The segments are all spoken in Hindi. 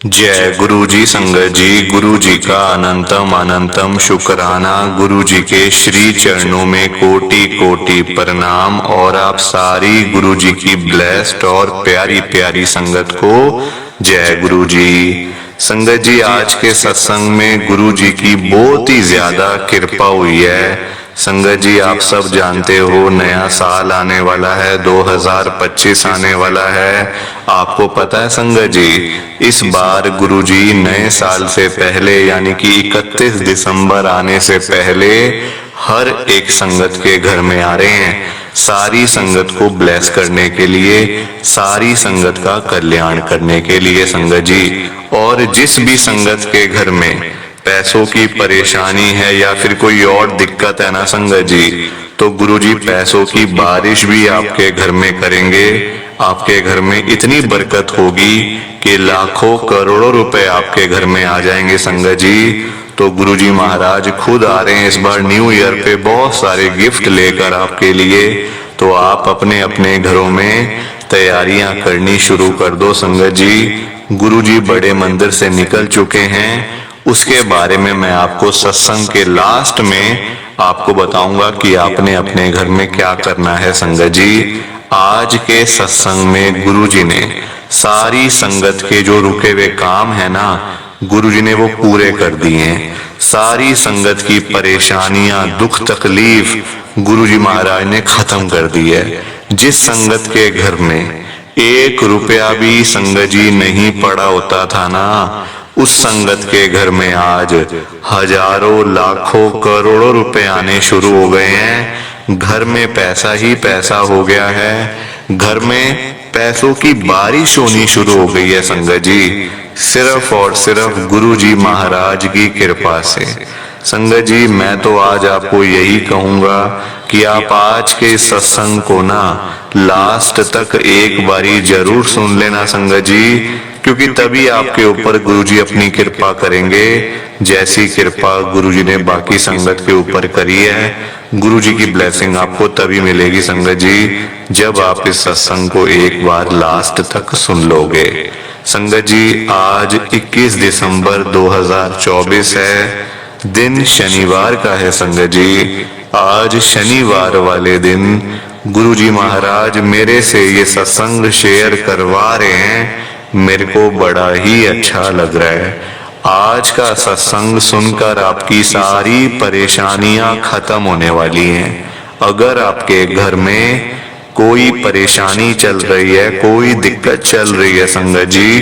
जय गुरु जी। संगत जी, गुरु जी का अनंतम अनंतम शुक्राना। गुरु जी के श्री चरणों में कोटि कोटि प्रणाम। और आप सारी गुरु जी की ब्लेस्ड और प्यारी प्यारी संगत को जय गुरु जी। संगत जी, आज के सत्संग में गुरु जी की बहुत ही ज्यादा कृपा हुई है। संगत जी, आप सब जानते हो नया साल आने वाला है, 2025 आने वाला है। आपको पता है संगत जी, इस बार गुरुजी नए साल से पहले यानी कि 31 दिसंबर आने से पहले हर एक संगत के घर में आ रहे हैं, सारी संगत को ब्लेस करने के लिए, सारी संगत का कल्याण करने के लिए संगत जी। और जिस भी संगत के घर में पैसों की परेशानी है या फिर कोई और दिक्कत है ना संगत जी, तो गुरुजी पैसों की बारिश भी आपके घर में करेंगे। आपके घर में इतनी बरकत होगी कि लाखों करोड़ों रुपए आपके घर में आ जाएंगे संगत जी। तो गुरुजी महाराज खुद आ रहे हैं इस बार न्यू ईयर पे बहुत सारे गिफ्ट लेकर आपके लिए। तो आप अपने अपने घरों में तैयारियां करनी शुरू कर दो संगत जी। गुरुजी बड़े मंदिर से निकल चुके हैं, उसके बारे में मैं आपको सत्संग के लास्ट में आपको बताऊंगा कि आपने अपने घर में क्या करना है संगत जी। आज के सत्संग में गुरुजी ने सारी संगत के जो रुके हुए काम है ना, गुरुजी ने वो पूरे कर दिए हैं। सारी संगत की परेशानियां, दुख तकलीफ गुरुजी महाराज ने खत्म कर दी है। जिस संगत के घर में 1 रुपया भी संगत जी नहीं पड़ा होता था ना, उस संगत के घर में आज हजारों लाखों करोड़ों रुपए आने शुरू हो गए हैं। घर में पैसा ही पैसा हो गया है। घर में पैसों की बारिश होनी शुरू हो गई है संगत जी, सिर्फ और सिर्फ गुरु जी महाराज की कृपा से। संगत जी, मैं तो आज आपको यही कहूंगा कि आप आज के सत्संग को ना लास्ट तक एक बारी जरूर सुन लेना संगत जी, क्योंकि तभी आपके ऊपर गुरुजी अपनी कृपा करेंगे, जैसी कृपा गुरुजी ने बाकी संगत के ऊपर करी है। गुरुजी की ब्लेसिंग आपको तभी मिलेगी संगत जी, जब आप इस सत्संग को एक बार लास्ट तक सुन लोगे। संगत जी, आज 21 दिसंबर 2024 है, दिन शनिवार का है संगत जी। आज शनिवार वाले दिन गुरुजी महाराज मेरे से ये सत्संग शेयर करवा रहे हैं। मेरे को बड़ा ही अच्छा लग रहा है। आज का सत्संग सुनकर आपकी सारी परेशानियां खत्म होने वाली हैं। अगर आपके घर में कोई परेशानी चल रही है, कोई दिक्कत चल रही है संगत जी,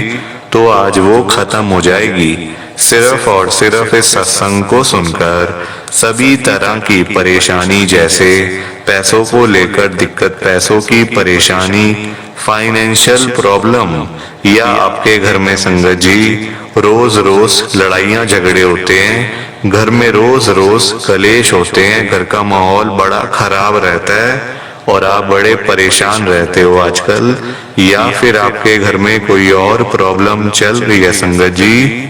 तो आज वो खत्म हो जाएगी। सिर्फ और सिर्फ इस सत्संग को सुनकर सभी तरह की परेशानी, जैसे पैसों को लेकर दिक्कत, पैसों की परेशानी, फाइनेंशियल प्रॉब्लम, या आपके घर में संगत जी रोज रोज लड़ाइयां झगड़े होते हैं, घर में रोज रोज कलेश होते हैं, घर का माहौल बड़ा खराब रहता है और आप बड़े परेशान रहते हो आजकल, या फिर आपके घर में कोई और प्रॉब्लम चल रही है संगत जी,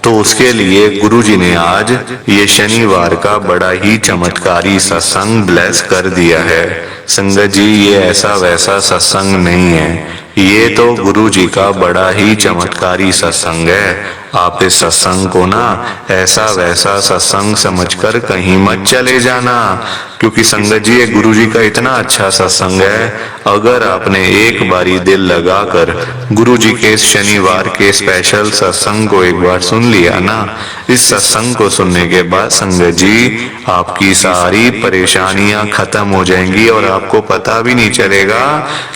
तो उसके लिए गुरुजी ने आज ये शनिवार का बड़ा ही चमत्कारी सत्संग ब्लेस कर दिया है। संगत जी, ये ऐसा वैसा सत्संग नहीं है, ये तो गुरुजी का बड़ा ही चमत्कारी सत्संग है। आप इस सत्संग को ना ऐसा वैसा सत्संग समझकर कहीं मत चले जाना, क्योंकि संगत जी ये गुरुजी का इतना अच्छा सत्संग है। अगर आपने एक बारी दिल लगाकर गुरुजी के इस शनिवार के स्पेशल सत्संग को एक बार सुन लिया ना, इस सत्संग को सुनने के बाद संगत जी आपकी सारी परेशानियां खत्म हो जाएंगी और आपको पता भी नहीं चलेगा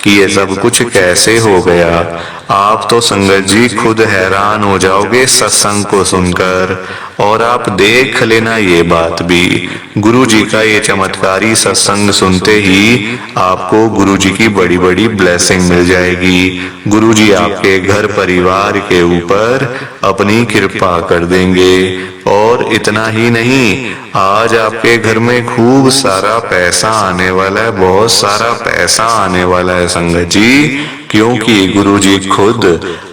कि ये सब कुछ कैसे हो गया। आप तो संगत जी खुद हैरान हो जाओगे सत्संग को सुनकर। और आप देख लेना ये बात भी, गुरु जी का ये चमत्कारी सत्संग सुनते ही आपको गुरु जी की बड़ी बड़ी ब्लेसिंग मिल जाएगी। गुरु जी आपके घर परिवार के ऊपर अपनी कृपा कर देंगे। और इतना ही नहीं, आज आपके घर में खूब सारा पैसा आने वाला है, बहुत सारा पैसा आने वाला है संगत जी, क्योंकि गुरुजी खुद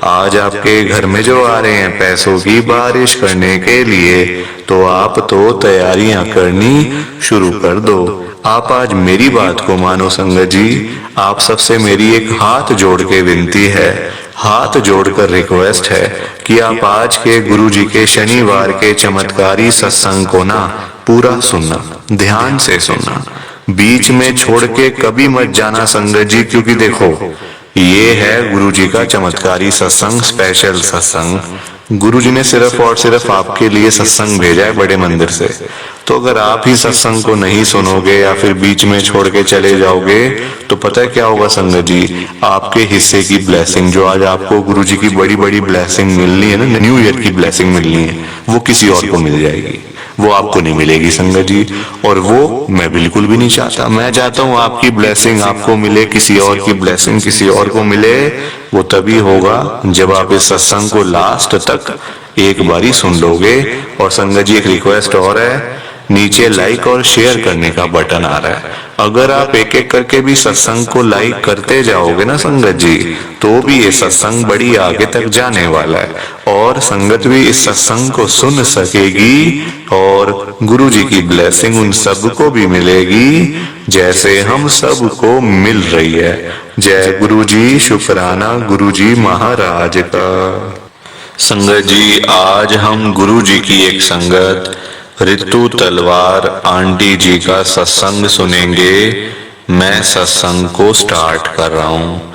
आज आपके घर में जो आ रहे हैं पैसों की बारिश करने के लिए। तो आप तो तैयारियां करनी शुरू कर दो। आप आज मेरी बात को मानो संगत जी। आप सबसे मेरी एक हाथ जोड़ के विनती है, हाथ जोड़कर रिक्वेस्ट है कि आप आज के गुरु जी के शनिवार के चमत्कारी सत्संग को ना पूरा सुनना, ध्यान से सुनना, बीच में छोड़ के कभी मत जाना संगत जी, क्योंकि देखो ये है गुरु जी का चमत्कारी सत्संग, स्पेशल सत्संग। गुरु जी ने सिर्फ और सिर्फ आपके लिए सत्संग भेजा है बड़े मंदिर से। तो अगर आप ही सत्संग को नहीं सुनोगे या फिर बीच में छोड़ के चले जाओगे तो पता है क्या होगा संगत जी, आपके हिस्से की ब्लेसिंग, जो आज आपको गुरु जी की बड़ी बड़ी ब्लेसिंग मिलनी है ना, न्यू ईयर की ब्लेसिंग मिलनी है, वो किसी और को मिल जाएगी, वो आपको नहीं मिलेगी संगत जी। और वो मैं बिल्कुल भी नहीं चाहता। मैं चाहता हूँ आपकी ब्लेसिंग आपको मिले, किसी और की ब्लेसिंग किसी और को मिले। वो तभी होगा जब आप इस सत्संग को लास्ट तक एक बारी सुन लोगे। और संगत जी एक रिक्वेस्ट और है, नीचे लाइक और शेयर करने का बटन आ रहा है। अगर आप एक एक करके भी सत्संग को लाइक करते जाओगे ना संगत जी, तो भी ये सत्संग बड़ी आगे तक जाने वाला है और संगत भी इस सत्संग को सुन सकेगी और गुरु जी की ब्लेसिंग उन सबको भी मिलेगी जैसे हम सबको मिल रही है। जय गुरु जी, शुक्राना गुरु जी महाराज का। संगत जी आज हम गुरु जी की एक संगत ऋतु तलवार आंटी जी का सत्संग सुनेंगे। मैं सत्संग को स्टार्ट कर रहा हूँ।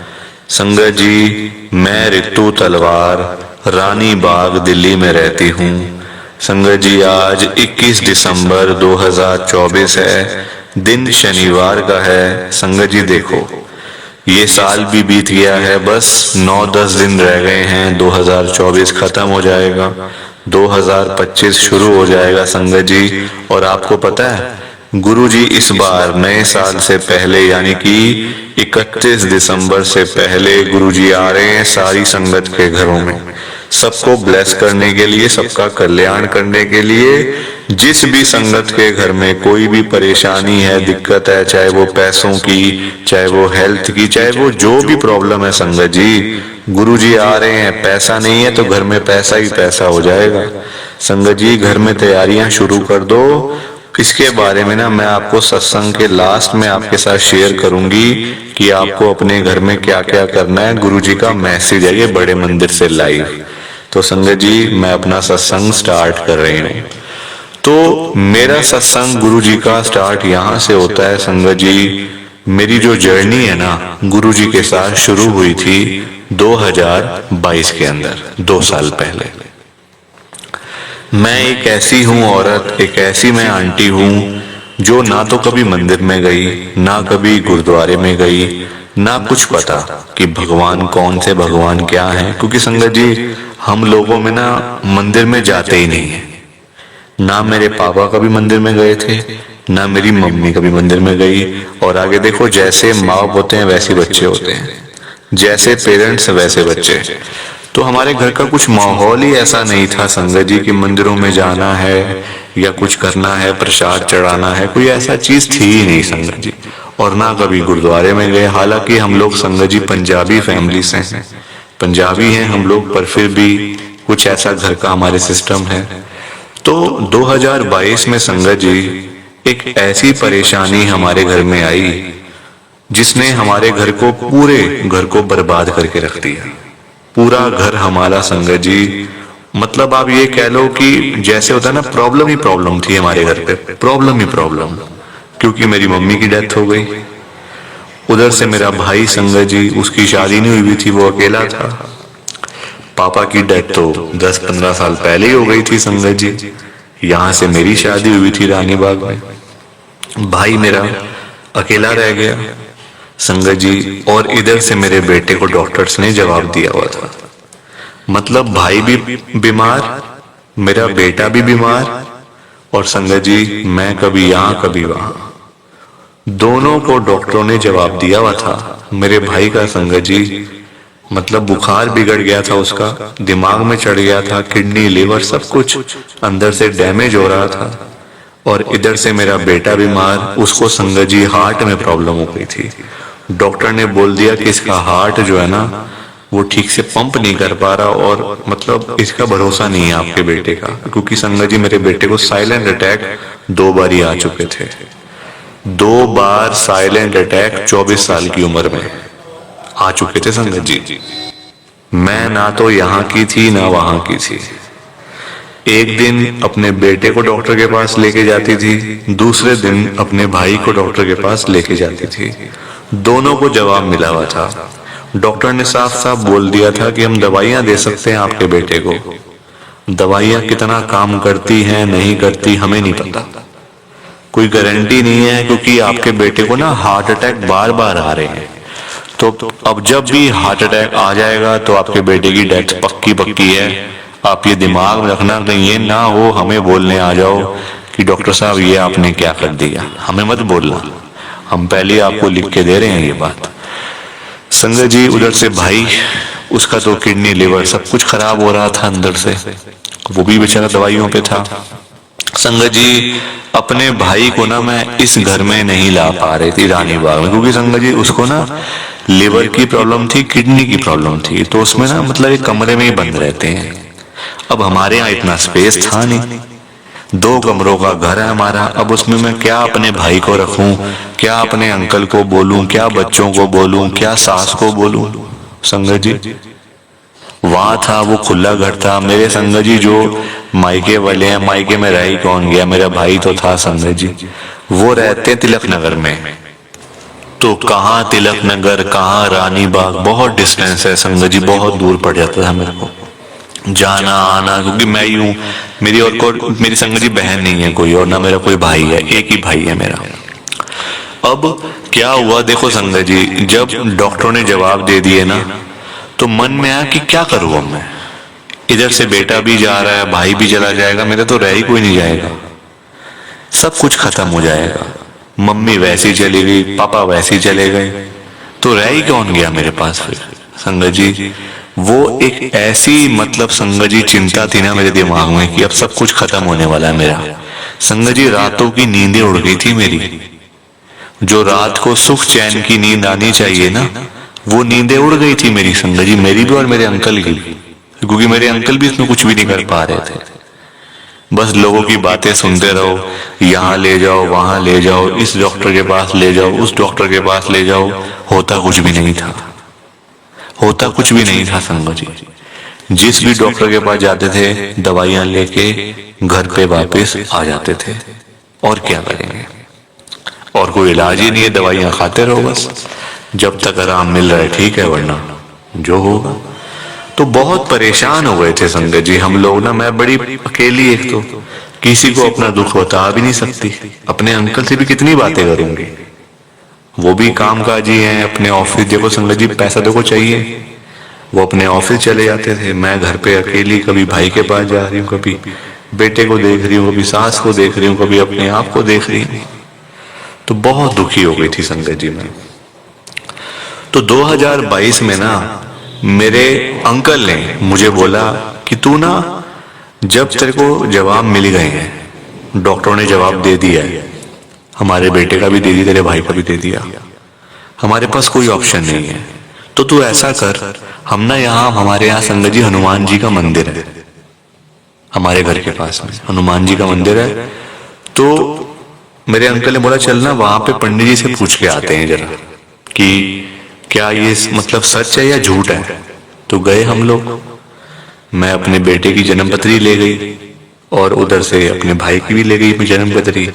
संगत जी मैं ऋतु तलवार रानी बाग दिल्ली में रहती हूँ। संगत जी आज 21 दिसंबर 2024 है, दिन शनिवार का है। संगत जी देखो ये साल भी बीत गया है, बस 9-10 दिन रह गए हैं, 2024 खत्म हो जाएगा, 2025 शुरू हो जाएगा संगत जी। और आपको पता है गुरु जी इस बार नए साल से पहले यानी कि 31 दिसंबर से पहले गुरु जी आ रहे हैं सारी संगत के घरों में, सबको ब्लेस करने के लिए, सबका कल्याण करने के लिए। जिस भी संगत के घर में कोई भी परेशानी है, दिक्कत है, चाहे वो पैसों की, चाहे वो हेल्थ की, चाहे वो जो भी प्रॉब्लम है संगत जी, गुरु जी आ रहे हैं। पैसा नहीं है तो घर में पैसा ही पैसा हो जाएगा। संगत जी घर में तैयारियां शुरू कर दो। इसके बारे में ना मैं आपको सत्संग के लास्ट में आपके साथ शेयर करूंगी कि आपको अपने घर में क्या क्या करना है। गुरु जी का मैसेज है ये बड़े मंदिर से लाइव। तो संगत जी मैं अपना सत्संग स्टार्ट कर रही हूँ। तो मेरा सत्संग गुरु जी का स्टार्ट यहाँ से होता है संगत जी। मेरी जो जर्नी है ना गुरु जी के साथ शुरू हुई थी 2022 के अंदर, 2 साल पहले। मैं एक ऐसी हूँ औरत, एक ऐसी मैं आंटी हूँ जो ना तो कभी मंदिर में गई, ना कभी गुरुद्वारे में गई, ना कुछ पता कि भगवान कौन से, भगवान क्या है। क्योंकि संगत जी हम लोगों में ना मंदिर में जाते ही नहीं है। ना मेरे पापा कभी मंदिर में गए थे, ना मेरी मम्मी कभी मंदिर में गई। और आगे देखो जैसे माँ होते हैं वैसे बच्चे होते हैं, जैसे पेरेंट्स वैसे बच्चे। तो हमारे घर का कुछ माहौल ही ऐसा नहीं था संगत जी कि मंदिरों में जाना है या कुछ करना है, प्रसाद चढ़ाना है, कोई ऐसा चीज थी ही नहीं संगत जी। और ना कभी गुरुद्वारे में गए। हालांकि हम लोग संगत जी पंजाबी फैमिली से हैं, पंजाबी हैं हम लोग, पर फिर भी कुछ ऐसा घर का हमारे सिस्टम है। तो 2022 में संगत जी एक ऐसी परेशानी हमारे घर में आई जिसने हमारे घर को, पूरे घर को बर्बाद करके रख दिया। पूरा घर हमारा संगत जी, मतलब आप ये कह लो कि जैसे होता है ना, प्रॉब्लम ही प्रॉब्लम थी हमारे घर पे, प्रॉब्लम ही प्रॉब्लम। क्योंकि मेरी मम्मी की डेथ हो गई, उधर से मेरा भाई संगत जी, उसकी शादी नहीं हुई थी, वो अकेला था। पापा की डेथ तो 10-15 साल पहले ही हो गई थी संगत जी। यहाँ से मेरी शादी हुई थी रानी बाग में। भाई मेरा अकेला रह गया संगत जी। और इधर से मेरे बेटे को डॉक्टर्स ने जवाब दिया हुआ था, मतलब भाई भी बीमार, मेरा बेटा भी बीमार, और संगत जी मैं कभी यहाँ कभी वहां। दोनों को डॉक्टरों ने जवाब दिया हुआ था। मेरे भाई का संगत जी मतलब बुखार बिगड़ गया था, उसका दिमाग में चढ़ गया था, किडनी लिवर सब कुछ अंदर से डैमेज हो रहा था। और इधर से मेरा बेटा बीमार, उसको संगत जी हार्ट में प्रॉब्लम हो गई थी। डॉक्टर ने बोल दिया कि इसका हार्ट जो है ना वो ठीक से पंप नहीं कर पा रहा, और मतलब इसका भरोसा नहीं है आपके बेटे का। क्योंकि संगत जी मेरे बेटे को साइलेंट अटैक 2 बार ही आ चुके थे, 2 बार साइलेंट अटैक 24 साल की उम्र में आ चुके थे संगत जी। मैं ना तो यहाँ की थी ना वहां की थी। एक दिन अपने बेटे को डॉक्टर के पास लेके जाती थी, दूसरे दिन अपने भाई को डॉक्टर के पास लेके जाती थी। दोनों को जवाब मिला हुआ था। डॉक्टर ने साफ साफ बोल दिया था कि हम दवाइयां दे सकते हैं आपके बेटे को, दवाइयां कितना काम करती हैं नहीं करती हमें नहीं पता, कोई गारंटी नहीं है, क्योंकि आपके बेटे को ना हार्ट अटैक बार बार आ रहे हैं। तो अब जब भी हार्ट अटैक आ जाएगा तो आपके बेटे की डेथ पक्की पक्की है। आप ये दिमाग में रखना, कहीं ये ना हो हमें बोलने आ जाओ कि डॉक्टर साहब ये आपने क्या कर दिया। हमें मत बोलना, हम पहले आपको लिख के दे रहे हैं ये बात। संगत जी, उधर से भाई, उसका तो किडनी लिवर सब कुछ खराब हो रहा था अंदर से, वो भी बेचारा दवाइयों पे था। संगत जी, अपने भाई को ना मैं इस घर में नहीं ला पा रही थी रानी बाग में, क्योंकि संगत जी उसको ना लिवर की प्रॉब्लम थी, किडनी की प्रॉब्लम थी, तो उसमें ना मतलब एक कमरे में ही बंद रहते हैं। अब हमारे यहाँ इतना स्पेस था नहीं, 2 कमरों का घर है हमारा। अब उसमें मैं क्या अपने भाई को रखूं, क्या अपने अंकल को बोलूं, क्या बच्चों को बोलूं, क्या सास को बोलूं। संगत जी, वहां था वो खुला घर था। मेरे संगत जी जो मायके वाले हैं, मायके में रह ही कौन गया, मेरा भाई तो था संगत जी, वो रहते तिलक नगर में। तो कहाँ तिलक नगर, कहाँ रानी बाग, बहुत डिस्टेंस है संगत जी, बहुत दूर पड़ जाता था मेरे को जाना आना, क्योंकि मैं ही हूँ, मेरी और को मेरी संगत जी बहन नहीं है कोई, और ना मेरा कोई भाई है, एक ही भाई है मेरा। अब क्या हुआ देखो संगत जी, जब डॉक्टरों ने जवाब दे दिए ना, तो मन में आया कि क्या करूँ अब मैं, इधर से बेटा भी जा रहा है, भाई भी चला जाएगा, मेरा तो रह ही कोई नहीं जाएगा, सब कुछ खत्म हो जाएगा। मम्मी वैसी चली गई, पापा वैसे चले गए, तो रह ही कौन गया मेरे पास फिर। संगत जी, वो एक ऐसी मतलब संगत जी चिंता थी ना मेरे दिमाग में कि अब सब कुछ खत्म होने वाला है मेरा। संगत जी, रातों की नींदें उड़ गई थी मेरी, जो रात को सुख चैन की नींद आनी चाहिए ना, वो नींदें उड़ गई थी मेरी संगत जी, मेरी भी और मेरे अंकल की, क्योंकि मेरे अंकल भी इसमें कुछ भी नहीं कर पा रहे थे। बस लोगों की बातें सुनते रहो, यहाँ ले जाओ, वहां ले जाओ, इस डॉक्टर के पास ले जाओ, उस डॉक्टर के पास ले जाओ, होता कुछ भी नहीं था, होता कुछ भी नहीं था संगत जी। जिस भी डॉक्टर के पास जाते थे दवाइयां लेके घर पे वापस आ जाते थे, और क्या करेंगे, और कोई इलाज ही नहीं है, दवाइयां खाते रहो बस, जब तक आराम मिल रहा है ठीक है, वरना जो होगा। तो बहुत परेशान हो गए थे संगत जी हम लोग ना, मैं बड़ी अकेली, एक तो किसी को अपना दुख बता भी नहीं सकती, अपने अंकल से भी कितनी बातें करूंगी, वो भी काम काजी हैं, अपने ऑफिस, देखो संगत जी पैसा देखो चाहिए, वो अपने ऑफिस चले जाते थे, मैं घर पे अकेली, कभी भाई के पास जा रही हूँ, कभी बेटे को देख रही हूँ, कभी सास को देख रही हूँ, कभी अपने आप को देख रही हूँ, तो बहुत दुखी हो गई थी संगत जी मैं। तो 2022 में ना मेरे अंकल ने मुझे बोला कि तू ना, जब तेरे को जवाब मिल गए हैं, डॉक्टरों ने जवाब दे दिया है, हमारे बेटे का भी दे दिया, तेरे भाई का भी दे दिया, हमारे पास कोई ऑप्शन नहीं है, तो तू ऐसा कर, हम ना यहाँ, हमारे यहाँ संगत जी हनुमान जी का मंदिर है, हमारे घर के पास में हनुमान जी का मंदिर है, तो मेरे अंकल ने बोला चलना वहां पे पंडित जी से पूछ के आते हैं जरा कि क्या ये मतलब सच है या झूठ है। तो गए हम लोग, मैं अपने बेटे की जन्मपत्री ले गई और उधर से अपने भाई की भी ले गई जन्मपत्री,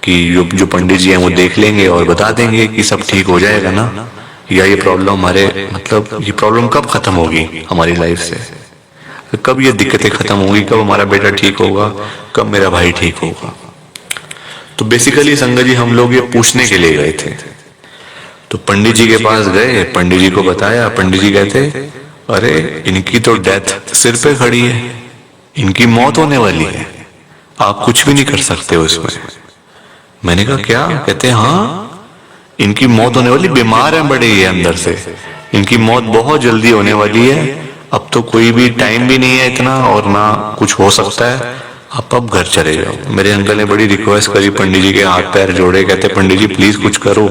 कि जो पंडित जी हैं वो देख लेंगे और बता देंगे कि सब ठीक हो जाएगा ना, या ये प्रॉब्लम हमारे मतलब ये प्रॉब्लम कब खत्म होगी हमारी लाइफ से, कब ये दिक्कतें खत्म होगी, कब हमारा बेटा ठीक होगा, कब मेरा भाई ठीक होगा। तो बेसिकली संगत जी हम लोग ये पूछने के लिए गए थे। तो पंडित जी के पास गए, पंडित जी को बताया, पंडित जी कहते अरे इनकी तो डेथ सिर पे खड़ी है, इनकी मौत होने वाली है, आप कुछ भी नहीं कर सकते हो इसमें। मैंने कहा क्या? कहते हाँ इनकी मौत होने वाली, बीमार है बड़े ये अंदर से, इनकी मौत बहुत जल्दी होने वाली है, अब तो कोई भी टाइम भी नहीं है इतना और ना कुछ हो सकता है, आप अब घर चले जाओ। मेरे अंकल ने बड़ी रिक्वेस्ट करी, पंडित जी के हाथ पैर जोड़े, कहते पंडित जी प्लीज कुछ करो,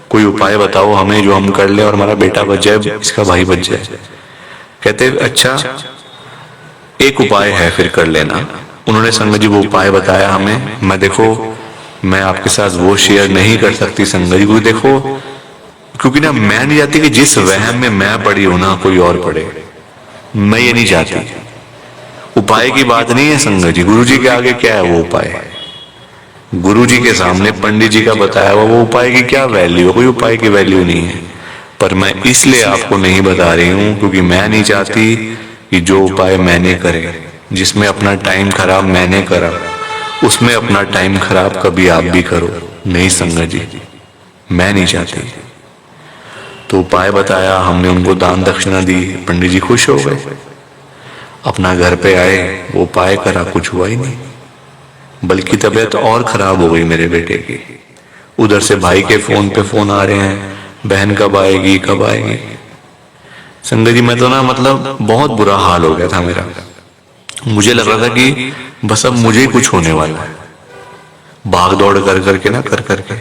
कोई उपाय बताओ हमें जो हम कर ले और हमारा बेटा बच जाए, इसका भाई बच जाए। कहते अच्छा एक उपाय है फिर कर लेना। उन्होंने संगत जी वो उपाय बताया हमें। मैं देखो मैं आपके साथ वो शेयर नहीं कर सकती संगत जी, देखो क्योंकि ना मैं नहीं चाहती कि जिस वहम में मैं पड़ी हूं ना कोई और पड़े। मैं ये नहीं चाहती। उपाय की बात नहीं है संगत जी, गुरु जी के आगे क्या है वो उपाय। गुरु जी के सामने पंडित जी का बताया हुआ वो उपाय की क्या वैल्यू है, कोई उपाय की वैल्यू नहीं है। पर मैं इसलिए आपको नहीं बता रही हूं क्योंकि मैं नहीं चाहती कि जो उपाय मैंने करे, जिसमें अपना टाइम खराब मैंने करा, उसमें अपना टाइम खराब कभी आप भी करो। नहीं संगत जी, मैं नहीं चाहती। तो उपाय बताया, हमने उनको दान दक्षिणा दी, पंडित जी खुश हो गए, अपना घर पे आए, वो उपाय करा, कुछ हुआ ही नहीं, बल्कि तबीयत और खराब हो गई मेरे बेटे की। उधर से भाई के फोन पे फोन आ रहे हैं, बहन कब आएगी कब आएगी। संगत जी मैं तो ना मतलब बहुत बुरा हाल हो गया था मेरा। मुझे लग रहा था कि बस अब मुझे ही कुछ होने वाला है। भाग दौड़ कर करके ना कर करके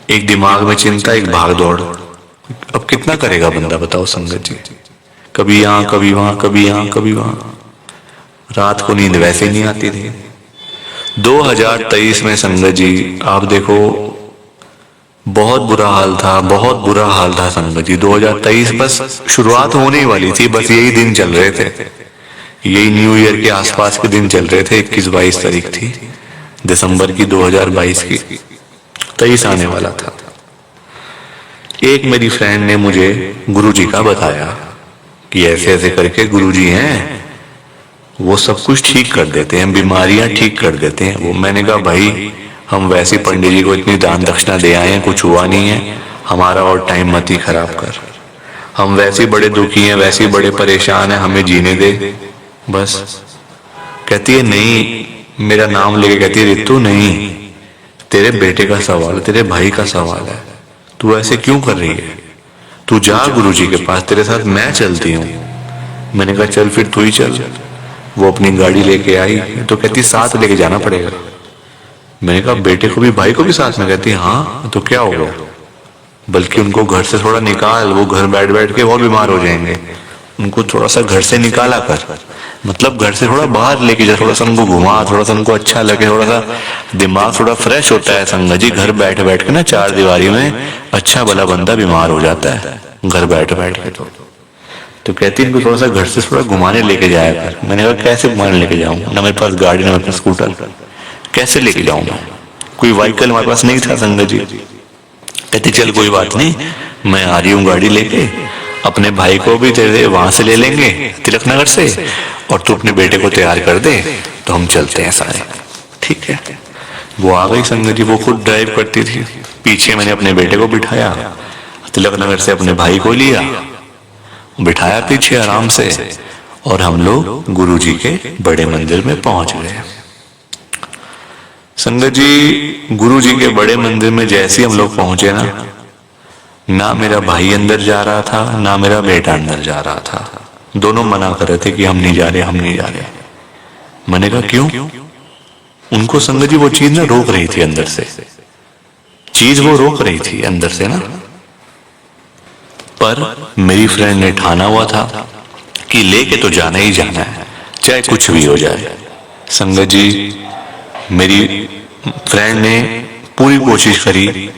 एक दिमाग में चिंता, एक भाग दौड़। अब कितना करेगा बंदा बताओ संगत जी, कभी यहाँ कभी वहां, कभी यहाँ कभी वहां। रात को नींद वैसे ही नहीं आती थी। 2023 में संगत जी आप देखो बहुत बुरा हाल था, बहुत बुरा हाल था संगत जी। 2023 बस शुरुआत होने ही वाली थी, बस यही दिन चल रहे थे, यही न्यू ईयर के आसपास के दिन चल रहे थे। 21-22 तारीख थी दिसंबर की 2022 की, 23 आने वाला था। एक मेरी फ्रेंड ने मुझे गुरुजी का बताया कि ऐसे ऐसे करके गुरुजी हैं, वो सब कुछ ठीक कर देते हैं, बीमारियां ठीक कर देते हैं वो। मैंने कहा भाई हम वैसे पंडित जी को इतनी दान दक्षिणा दे आए हैं, कुछ हुआ नहीं है, हमारा और टाइम मत ही खराब कर। हम वैसे बड़े दुखी हैं, वैसे बड़े परेशान हैं, हमें जीने दे बस। कहती है नहीं, मेरा नाम लेके कहती है रितु नहीं, तेरे बेटे का सवाल, तेरे भाई का सवाल है, तू ऐसे क्यों कर रही है, तू जा गुरुजी के पास, तेरे साथ मैं चलती हूँ। मैंने कहा चल फिर तू ही चल। वो अपनी गाड़ी लेके आई तो कहती साथ लेके जाना पड़ेगा। मैंने कहा बेटे को भी भाई को भी साथ में, कहती हाँ तो क्या हो गया, बल्कि उनको घर से थोड़ा निकाल, वो घर बैठ बैठ के और बीमार हो जाएंगे, उनको थोड़ा सा घर से निकाला कर, मतलब घर से थोड़ा बाहर लेके जा, थोड़ा सा उनको घुमा, थोड़ा सा उनको अच्छा लगे, थोड़ा सा दिमाग थोड़ा फ्रेश होता है संगत जी। घर बैठ बैठ के ना चार दीवारी में अच्छा भला बंदा बीमार हो जाता है घर बैठ बैठ के। तो कहती इनको थोड़ा सा घर से थोड़ा घुमाने लेके जाया कर। मैंने कहा कैसे घुमाने लेके जाऊं, ना मेरे पास गाड़ी ना मेरे पास स्कूटर, कैसे लेके जाऊं, कोई व्हीकल हमारे पास नहीं था संगत जी। कहती चल कोई बात नहीं, मैं आ रही हूँ गाड़ी लेके, अपने भाई को भी तेरे वहां से ले लेंगे तिलक नगर से, और तू अपने बेटे को तैयार कर दे तो हम चलते हैं सारे। ठीक है, वो आ गई संगत जी, वो खुद ड्राइव करती थी, पीछे मैंने अपने बेटे को बिठाया, तिलक नगर से अपने भाई को लिया, बिठाया पीछे आराम से, और हम लोग गुरुजी के बड़े मंदिर में पहुंच गए। संगत जी गुरुजी के बड़े मंदिर में जैसे ही हम लोग पहुंचे ना मेरा भाई अंदर जा रहा था, ना मेरा बेटा अंदर जा रहा था। दोनों मना कर रहे थे कि हम नहीं जा रहे, हम नहीं जा रहे। मैंने कहा क्यों? उनको संगत जी वो चीज ना रोक रही थी अंदर से, चीज वो रोक रही थी अंदर से ना। पर मेरी फ्रेंड ने ठाना हुआ था कि लेके तो जाना ही जाना है, चाहे कुछ भी हो जाए। संगत जी मेरी फ्रेंड ने पूरी कोशिश करी,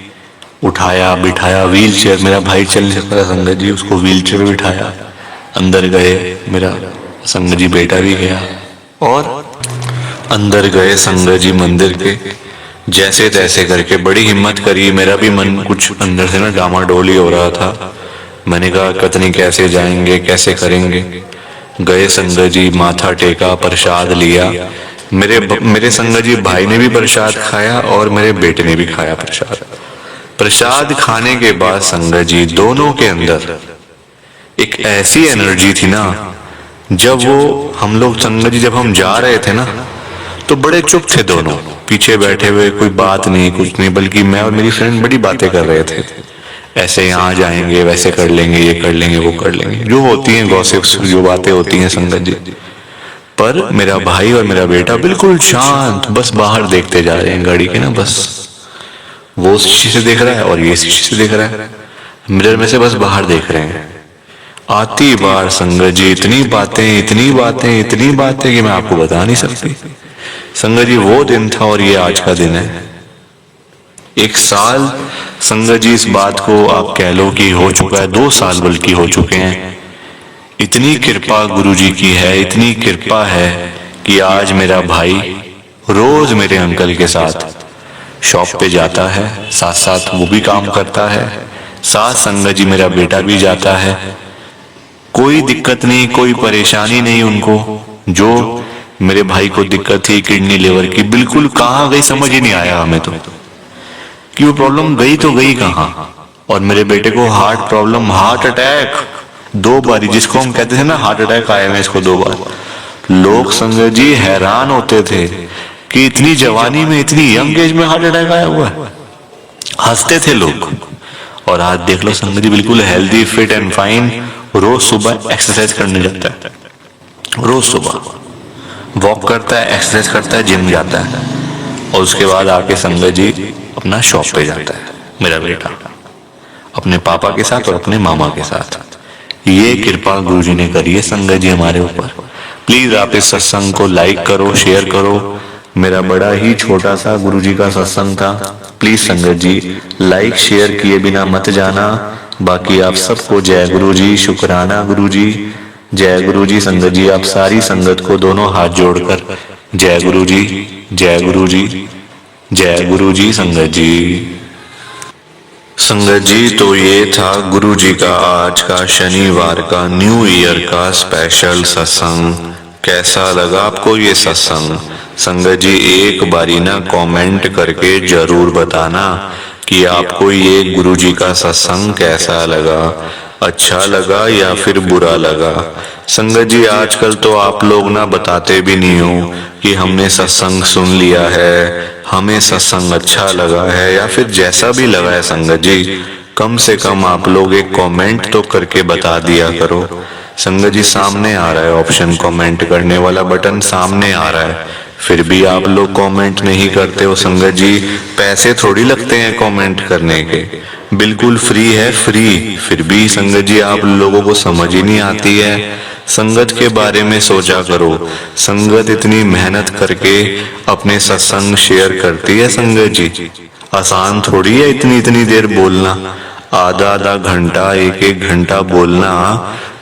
उठाया बिठाया, व्हील चेयर, मेरा भाई चल नहीं सकता संगत जी, उसको व्हील चेयर में बिठाया, अंदर गए, मेरा संगत जी बेटा भी गया, और अंदर गए संगत जी मंदिर के, जैसे तैसे करके बड़ी हिम्मत करी। मेरा भी मन कुछ अंदर से ना डामाडोली हो रहा था। मैंने कहा कतनी कैसे जाएंगे, कैसे करेंगे। गए संगत जी, माथा टेका, प्रसाद लिया। मेरे संगत जी भाई ने भी प्रसाद खाया और मेरे बेटे ने भी खाया प्रसाद। प्रसाद खाने के बाद संगत जी दोनों के अंदर एक ऐसी एनर्जी थी ना, जब वो हम लोग संगत जी जब हम जा रहे थे ना तो बड़े चुप थे दोनों, पीछे बैठे हुए, कोई बात नहीं कुछ नहीं, बल्कि मैं और मेरी फ्रेंड बड़ी बातें कर रहे थे, ऐसे यहाँ जाएंगे, वैसे कर लेंगे, ये कर लेंगे, वो कर लेंगे, जो होती हैं गॉसिप्स, जो बातें होती हैं संगत जी। पर मेरा भाई और मेरा बेटा बिल्कुल शांत, बस बाहर देखते जा रहे हैं गाड़ी के ना, बस वो उस शीशे से देख रहा है और ये इस शीशे से देख रहा है, मिरर में से बस बाहर देख रहे हैं। आती बार संगत जी इतनी बातें, इतनी बातें, इतनी बातें कि मैं आपको बता नहीं सकती। संगत जी वो दिन था और ये आज का दिन है। 1 साल संगत जी इस बात को आप कह लो कि हो चुका है, 2 साल बल्कि हो चुके हैं इतनी कृपा गुरुजी की है, इतनी कृपा है कि आज मेरा भाई रोज मेरे अंकल के साथ शॉप पे जाता है, साथ साथ वो भी काम करता है, साथ संगत जी मेरा बेटा भी जाता है। कोई दिक्कत नहीं, कोई परेशानी नहीं उनको। जो मेरे भाई को दिक्कत थी किडनी लिवर की, बिल्कुल कहाँ गई समझ ही नहीं आया हमें तो कि वो प्रॉब्लम गई तो गई कहाँ। और मेरे बेटे को हार्ट प्रॉब्लम, हार्ट अटैक 2 बारी, जिसको हम कहते थे ना हार्ट अटैक आया है इसको 2 बार। लोग संगत जी हैरान होते थे कि इतनी जवानी में, इतनी यंग एज में हार्ट अटैक आया हुआ है, हंसते थे लोग। और आज देख लो संगत जी बिल्कुल हेल्दी, फिट एंड फाइन, रोज सुबह एक्सरसाइज करने जाता है, रोज सुबह वॉक करता है, एक्सरसाइज करता है, जिम जाता है, और उसके बाद आके संगत जी अपना शॉप पे जाता है मेरा बेटा, अपने पापा के साथ और अपने मामा के साथ। ये कृपा गुरुजी ने करी है संगत जी हमारे ऊपर। प्लीज आप इस सत्संग को लाइक करो, शेयर करो। मेरा बड़ा ही छोटा सा गुरुजी का सत्संग था, प्लीज संगत जी लाइक शेयर किए बिना मत जाना। बाकी आप सबको जय गुरुजी, शुक्राना गुरुजी, जय गुरुजी। संगत जी आप सारी संगत को दोनों हाथ जोड़कर जय गुरुजी, जय गुरुजी, जय गुरुजी। संगत जी, संगत जी तो ये था गुरुजी का आज का शनिवार का न्यू ईयर का स्पेशल सत्संग। कैसा लगा आपको ये सत्संग? संगत जी एक बारी ना कमेंट करके जरूर बताना कि आपको ये गुरुजी का सत्संग कैसा लगा, अच्छा लगा या फिर बुरा लगा। संगत जी आजकल तो आप लोग ना बताते भी नहीं हो कि हमने सत्संग सुन लिया है, हमें सत्संग अच्छा लगा है या फिर जैसा भी लगा है। संगत जी कम से कम आप लोग एक कमेंट तो करके बता दिया करो। संगत जी सामने आ रहा है ऑप्शन, कमेंट करने वाला बटन सामने आ रहा है, फिर भी आप लोग कमेंट नहीं करते हो। संगत जी पैसे थोड़ी लगते हैं कमेंट करने के, बिल्कुल फ्री है, फ्री। फिर भी संगत जी आप लोगों को समझ ही नहीं आती है। संगत के बारे में सोचा करो। संगत इतनी मेहनत करके अपने सत्संग शेयर करती है। संगत जी आसान थोड़ी है इतनी इतनी देर बोलना, आधा आधा घंटा, एक एक घंटा बोलना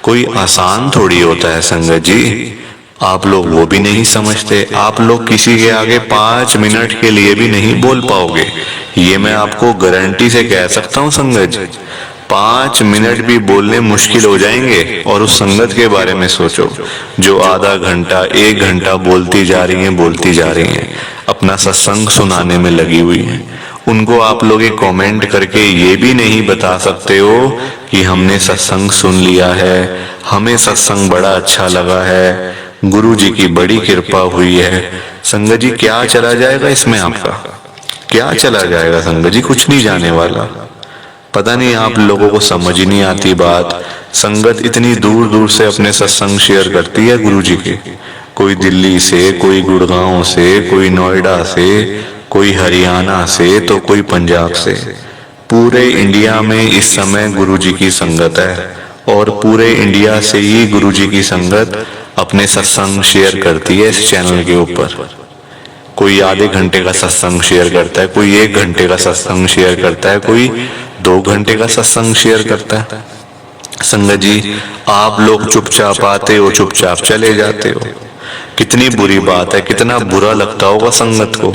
कोई आसान थोड़ी होता है। संगत जी आप लोग वो भी नहीं समझते। आप लोग किसी के आगे 5 मिनट के लिए भी नहीं बोल पाओगे, ये मैं आपको गारंटी से कह सकता हूँ। संगत जी 5 मिनट भी बोलने मुश्किल हो जाएंगे। और उस संगत के बारे में सोचो जो आधा घंटा, 1 घंटा बोलती जा रही है, बोलती जा रही है, अपना सत्संग सुनाने में लगी हुई है। उनको आप लोग एक कमेंट करके ये भी नहीं बता सकते हो कि हमने सत्संग सुन लिया है, हमें सत्संग बड़ा अच्छा लगा है, गुरु जी की बड़ी कृपा हुई है। संगत जी क्या चला जाएगा इसमें आपका? क्या चला जाएगा संगत जी? कुछ नहीं जाने वाला। पता नहीं आप लोगों को समझ ही नहीं आती बात। संगत इतनी दूर दूर से अपने सत्संग शेयर करती है गुरु जी के, कोई दिल्ली से, कोई गुड़गांव से, कोई नोएडा से, कोई हरियाणा से, तो कोई पंजाब से। पूरे इंडिया में इस समय गुरु जी की संगत है, और पूरे इंडिया से ही गुरु जी की संगत अपने सत्संग शेयर करती है इस चैनल के ऊपर। कोई आधे घंटे का सत्संग शेयर करता है, कोई 1 घंटे का सत्संग शेयर करता है, कोई 2 घंटे का सत्संग शेयर करता है। संगत जी आप लोग चुपचाप आते हो, चुपचाप चले जाते हो। कितनी बुरी बात है, कितना बुरा लगता होगा संगत को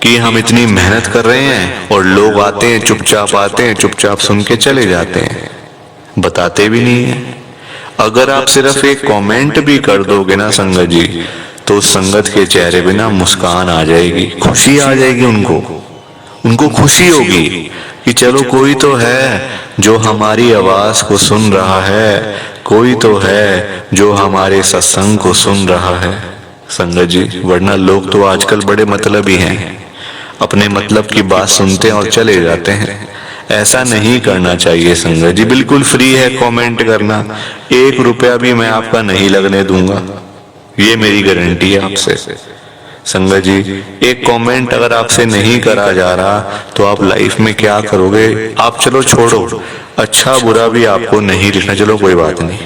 कि हम इतनी मेहनत कर रहे हैं और लोग आते हैं, चुपचाप आते हैं, चुपचाप सुन के चले जाते हैं, बताते भी नहीं है। अगर आप सिर्फ एक कमेंट भी कर दोगे ना संगत जी, तो संगत के चेहरे पे ना मुस्कान आ जाएगी, खुशी आ जाएगी। उनको खुशी होगी कि चलो कोई तो है जो हमारी आवाज को सुन रहा है, कोई तो है जो हमारे सत्संग को सुन रहा है। संगत जी वरना लोग तो आजकल बड़े मतलबी हैं, अपने मतलब की बात सुनते हैं और चले जाते हैं। ऐसा नहीं करना चाहिए संगत जी। बिल्कुल फ्री है कमेंट करना, 1 रुपया भी मैं आपका नहीं लगने दूंगा, ये मेरी गारंटी है आपसे। संगत जी एक कमेंट अगर आपसे नहीं करा जा रहा तो आप लाइफ में क्या करोगे? आप चलो छोड़ो, अच्छा बुरा भी आपको नहीं लिखना, चलो कोई बात नहीं,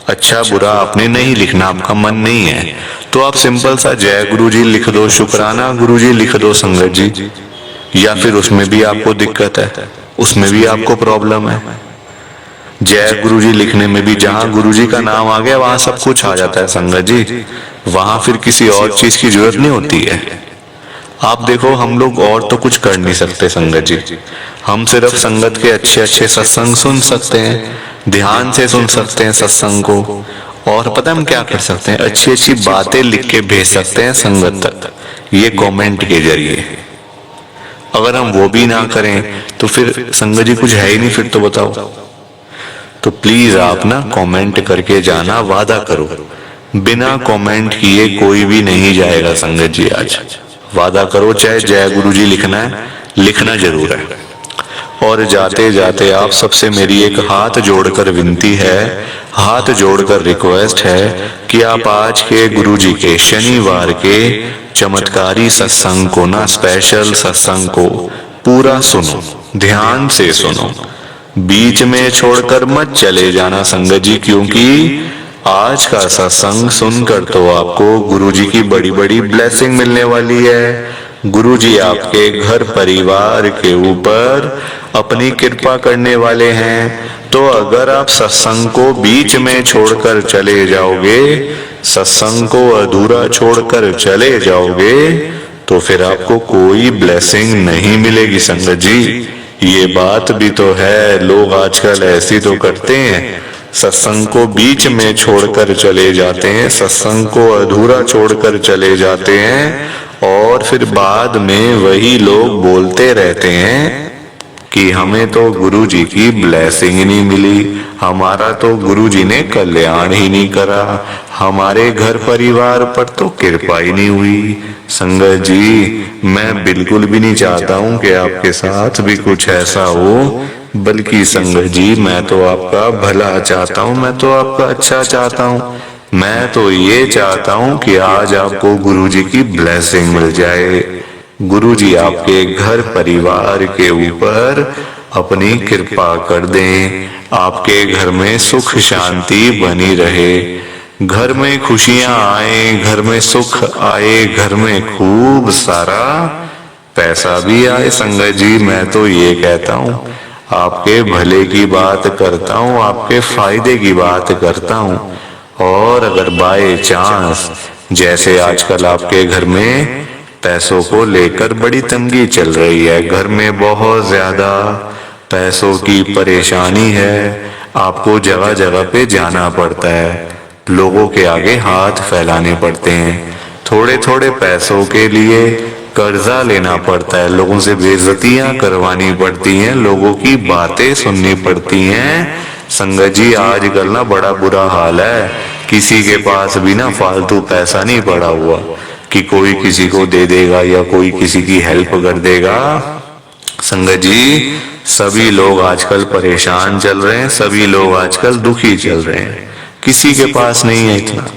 अच्छा बुरा आपने नहीं लिखना, आपका मन नहीं है, तो आप सिंपल सा जय गुरु जी लिख दो, शुक्राना गुरु जी लिख दो संगत जी। या फिर उसमें भी आपको दिक्कत है, उसमें भी आपको प्रॉब्लम है, जय गुरु जी लिखने में भी जहां गुरु जी का नाम आ गया वहां सब कुछ आ जाता है संगत जी, वहां फिर किसी और चीज की जरूरत नहीं होती है। आप देखो हम लोग और तो कुछ कर नहीं सकते संगत जी, हम सिर्फ संगत के अच्छे अच्छे सत्संग सुन सकते हैं, ध्यान से सुन सकते हैं सत्संग को, और पता हम क्या कर सकते हैं, अच्छी अच्छी बातें लिख के भेज सकते हैं संगत तक, ये कमेंट के जरिए। अगर हम वो भी ना करें तो फिर संगत जी कुछ है ही नहीं, फिर तो बताओ। तो प्लीज आप ना कमेंट करके जाना, वादा करो बिना कमेंट किए कोई भी नहीं जाएगा संगत जी। आज वादा करो, चाहे जय गुरु जी लिखना है, लिखना जरूर है। और जाते जाते आप सबसे मेरी एक हाथ जोड़कर विनती है, हाथ जोड़कर रिक्वेस्ट है कि आप आज के गुरु जी के शनिवार के चमत्कारी सत्संग को ना, स्पेशल सत्संग को पूरा सुनो, ध्यान से सुनो, बीच में छोड़कर मत चले जाना संगत जी, क्योंकि आज का सत्संग सुनकर तो आपको गुरु जी की बड़ी बड़ी ब्लेसिंग मिलने वाली है। गुरु जी आपके घर परिवार के ऊपर अपनी कृपा करने वाले हैं। तो अगर आप सत्संग को बीच में छोड़कर चले जाओगे, सत्संग को अधूरा छोड़कर चले जाओगे, तो फिर आपको कोई ब्लेसिंग नहीं मिलेगी संगत जी। ये बात भी तो है, लोग आजकल ऐसी तो करते हैं, सत्संग को बीच में छोड़कर चले जाते हैं, सत्संग को अधूरा छोड़कर चले जाते हैं, और फिर बाद में वही लोग बोलते रहते हैं कि हमें तो गुरु जी की ब्लेसिंग ही नहीं मिली, हमारा तो गुरु जी ने कल्याण ही नहीं करा, हमारे घर परिवार पर तो कृपा ही नहीं हुई। संगत जी मैं बिल्कुल भी नहीं चाहता हूं कि आपके साथ भी कुछ ऐसा हो, बल्कि संगत जी मैं तो आपका भला चाहता हूं, मैं तो आपका अच्छा चाहता हूं। मैं तो ये चाहता हूं कि आज आपको गुरु जी की ब्लेसिंग मिल जाए, गुरु जी आपके घर परिवार के ऊपर अपनी कृपा कर दें, आपके घर में सुख शांति बनी रहे, घर में खुशियां आए, घर में सुख आए, घर में खूब सारा पैसा भी आए। संगत जी मैं तो ये कहता हूँ, आपके भले की बात करता हूँ, आपके फायदे की बात करता हूँ। और अगर बाय चांस जैसे आजकल आपके घर में पैसों को लेकर बड़ी तंगी चल रही है, घर में बहुत ज्यादा पैसों की परेशानी है, आपको जगह जगह पे जाना पड़ता है, लोगों के आगे हाथ फैलाने पड़ते हैं, थोड़े थोड़े पैसों के लिए कर्जा लेना पड़ता है, लोगों से बेइज्जतियां करवानी पड़ती हैं, लोगों की बातें सुननी पड़ती हैं। संगत जी आजकल ना बड़ा बुरा हाल है, किसी के पास भी ना फालतू पैसा नहीं पड़ा हुआ कि कोई किसी को दे देगा या कोई किसी की हेल्प कर देगा। संगत जी सभी लोग आजकल परेशान चल रहे हैं, सभी लोग आजकल दुखी चल रहे हैं, किसी के पास नहीं है इतना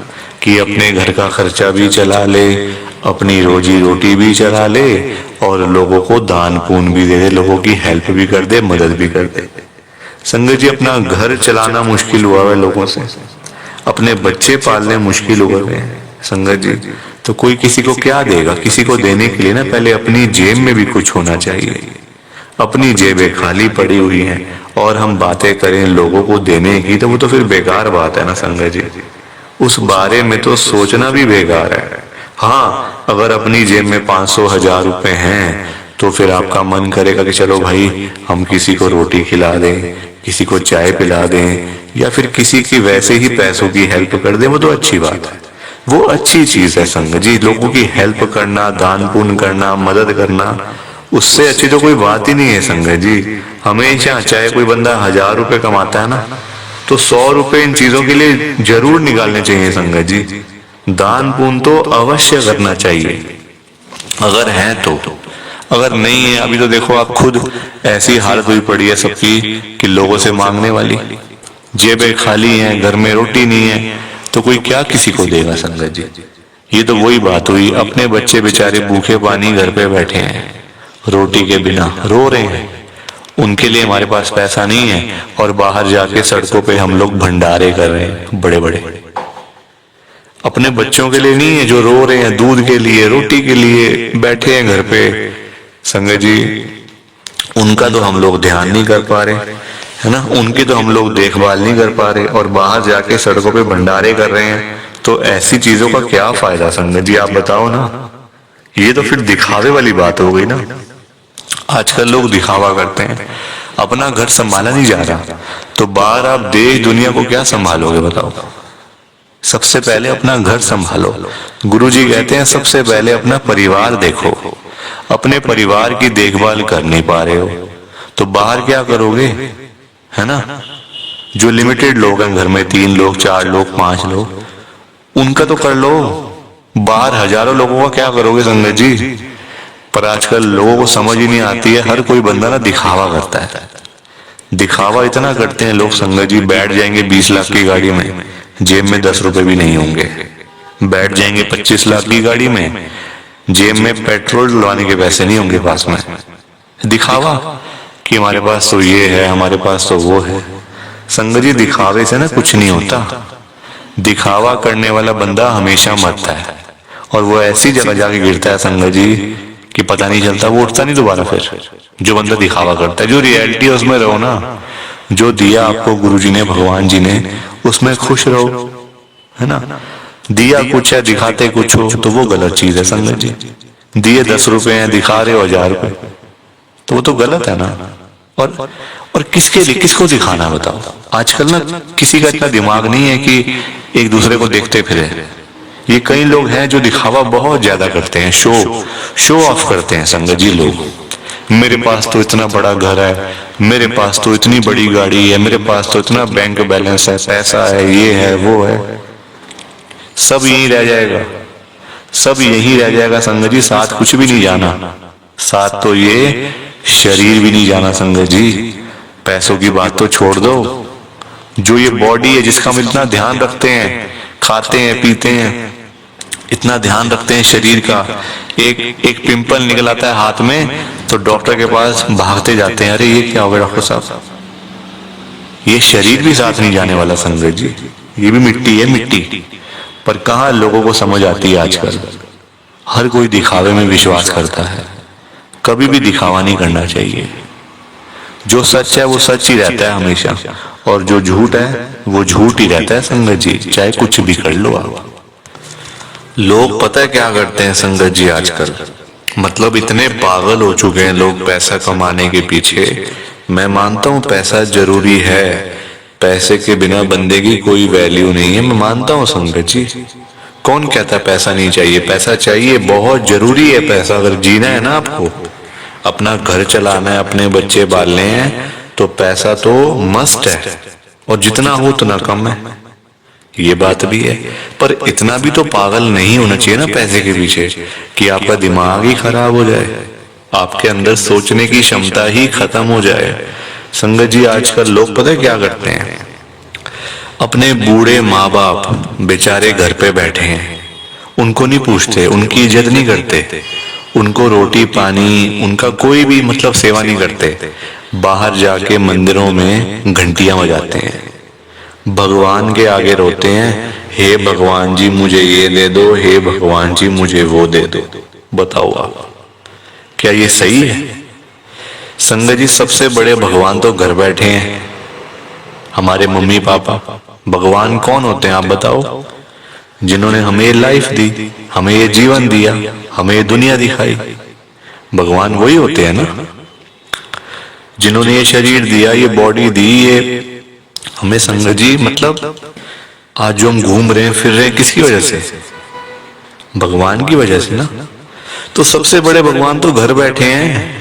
कि अपने घर का खर्चा भी चला ले, अपनी रोजी रोटी भी चला ले, और लोगों को दान पुण्य भी दे दे, लोगों की हेल्प भी कर दे, मदद भी कर दे। संगत जी अपना घर चलाना मुश्किल हुआ है लोगों से, अपने बच्चे पालने मुश्किल हुए हैं संगत जी, तो कोई किसी को क्या देगा? किसी को देने के लिए ना पहले अपनी जेब में भी कुछ होना चाहिए। अपनी जेबें खाली पड़ी हुई हैं और हम बातें करें लोगों को देने की, तो वो तो फिर बेकार बात है ना संगत जी, उस बारे में तो सोचना भी बेकार है। हाँ अगर अपनी जेब में 500-1000 रुपए हैं तो फिर आपका मन करेगा कि चलो भाई हम किसी को रोटी खिला दें, किसी को चाय पिला दें, या फिर किसी की वैसे ही पैसों की हेल्प कर दें, वो तो अच्छी बात है, वो अच्छी चीज है संगत जी। लोगों की हेल्प करना, दान पुण्य करना, मदद करना, उससे अच्छी तो कोई बात ही नहीं है संगत जी। हमेशा चाहे कोई बंदा 1000 रुपए कमाता है ना, तो 100 रुपए इन चीजों के लिए जरूर निकालने चाहिए संगत जी। दान पुण्य तो अवश्य करना चाहिए अगर है तो, अगर नहीं है अभी तो देखो आप खुद ऐसी हालत हुई पड़ी है सबकी कि लोगों से मांगने वाली, जेबें खाली हैं, घर में रोटी नहीं है, तो कोई क्या किसी को देगा संगत जी। ये तो वही बात हुई, अपने बच्चे बेचारे भूखे पानी घर पे बैठे हैं, रोटी के बिना रो रहे हैं, उनके लिए हमारे पास पैसा नहीं है, और बाहर जाके सड़कों पे हम लोग भंडारे कर रहे हैं बड़े बड़े। अपने बच्चों के लिए नहीं है जो रो रहे हैं, दूध के लिए, रोटी के लिए बैठे हैं घर पे। संगत जी उनका तो हम लोग ध्यान नहीं कर पा रहे, है ना, उनकी तो हम लोग देखभाल नहीं कर पा रहे और बाहर जाके सड़कों पे भंडारे कर रहे हैं। तो ऐसी चीजों का क्या फायदा संगत जी, आप बताओ ना। ये तो फिर दिखावे वाली बात हो गई ना। आजकल लोग दिखावा करते हैं, अपना घर संभाला नहीं जा रहा, तो बाहर आप देश दुनिया को क्या संभालोगे बताओ। सबसे पहले अपना घर संभालो। गुरुजी कहते हैं सबसे पहले अपना परिवार देखो। अपने परिवार की देखभाल कर नहीं पा रहे हो तो बाहर क्या करोगे, है ना। जो लिमिटेड लोग हैं घर में, 3 लोग 4 लोग 5 लोग, उनका तो कर लो, बाहर हजारों लोगों का क्या करोगे संगत जी। पर आजकल लोगों को समझ ही नहीं आती है, हर कोई बंदा ना दिखावा करता है। दिखावा इतना करते हैं लोग संगत जी, बैठ जाएंगे 20 लाख की गाड़ी में, जेब में 10 रुपए भी नहीं होंगे। बैठ जाएंगे 25 लाख की गाड़ी में, जेब में पेट्रोल डलवाने के पैसे नहीं होंगे पास में। दिखावा कि हमारे पास तो ये है, हमारे पास तो वो है। संगत जी दिखावे से ना कुछ नहीं होता। दिखावा करने वाला बंदा हमेशा मरता है और वो ऐसी जगह जाके गिरता है संगत जी कि पता नहीं चलता, वो उठता नहीं दोबारा फिर। जो बंदा दिखावा करता है, जो रियलिटी है उसमें रहो ना। जो दिया आपको गुरुजी ने, भगवान जी ने, उसमें खुश रहो, है ना। दिया कुछ है, दिखाते कुछ हो तो वो गलत चीज है संगत जी। दिए 10 रुपए हैं, दिखा रहे हो 1000 रुपए, तो वो तो गलत है ना। और किसके लिए, किसको दिखाना बताओ। आजकल ना किसी का इतना दिमाग नहीं है कि एक दूसरे को देखते फिरे। ये कई लोग हैं जो दिखावा बहुत ज्यादा करते हैं, शो ऑफ करते हैं संगत जी लोग। मेरे पास तो इतना बड़ा घर है, मेरे पास तो इतनी बड़ी गाड़ी है, मेरे पास तो इतना बैंक बैलेंस है, पैसा है, ये है वो है। सब यही रह जाएगा, सब यही रह जाएगा संगत जी। साथ कुछ भी नहीं जाना, साथ तो ये शरीर भी नहीं जाना संगत जी। पैसों की बात तो छोड़ दो, जो ये बॉडी है जिसका हम इतना ध्यान रखते हैं, खाते हैं पीते हैं, इतना ध्यान रखते हैं शरीर का, एक पिंपल निकल आता है हाथ में तो डॉक्टर के पास भागते जाते हैं, अरे ये क्या हो गया डॉक्टर साहब। ये शरीर भी साथ नहीं जाने वाला संगत जी, ये भी मिट्टी है, मिट्टी। पर कहाँ लोगों को समझ आती है आजकल। हर कोई दिखावे में विश्वास करता है, कभी भी दिखावा नहीं करना चाहिए। जो सच है वो सच ही रहता है हमेशा, और जो झूठ है वो झूठ ही रहता है संगत जी, चाहे कुछ भी कर लो आप। लोग पता है क्या करते हैं संगत जी आजकल, मतलब इतने पागल हो चुके हैं लोग पैसा कमाने के पीछे। मैं मानता हूँ पैसा जरूरी है, पैसे के बिना बंदे की कोई वैल्यू नहीं है, मैं मानता हूँ संगत जी। कौन कहता है पैसा नहीं चाहिए, पैसा चाहिए, बहुत जरूरी है पैसा। अगर जीना है ना आपको, अपना घर चलाना है, अपने बच्चे पालने हैं, तो पैसा तो मस्ट है, और जितना हो उतना कम है, ये बात भी है। पर इतना भी तो पागल नहीं होना चाहिए ना पैसे के पीछे कि आपका दिमाग ही खराब हो जाए, आपके अंदर सोचने की क्षमता ही खत्म हो जाए। संगत जी आजकल लोग पता है क्या करते हैं, अपने बूढ़े माँ बाप बेचारे घर पे बैठे हैं, उनको नहीं पूछते, उनकी इज्जत नहीं करते, उनको रोटी पानी उनका कोई भी मतलब सेवा नहीं करते। बाहर जाके मंदिरों में घंटियां बजाते हैं, भगवान के आगे रोते हैं, हे भगवान जी मुझे ये दे दो, हे भगवान जी मुझे वो दे दो। बताओ आप, क्या ये सही है? संगत जी सबसे बड़े भगवान तो घर बैठे हैं, हमारे मम्मी पापा। भगवान कौन होते हैं आप बताओ? जिन्होंने हमें लाइफ दी, हमें ये जीवन दिया, हमें ये दुनिया दिखाई, भगवान वही होते हैं ना। जिन्होंने ये शरीर दिया, ये बॉडी दी, ये हमें संगत जी मतलब आज जो हम घूम रहे हैं फिर रहे हैं किसकी वजह से? भगवान की वजह से ना। तो सबसे बड़े भगवान तो घर बैठे हैं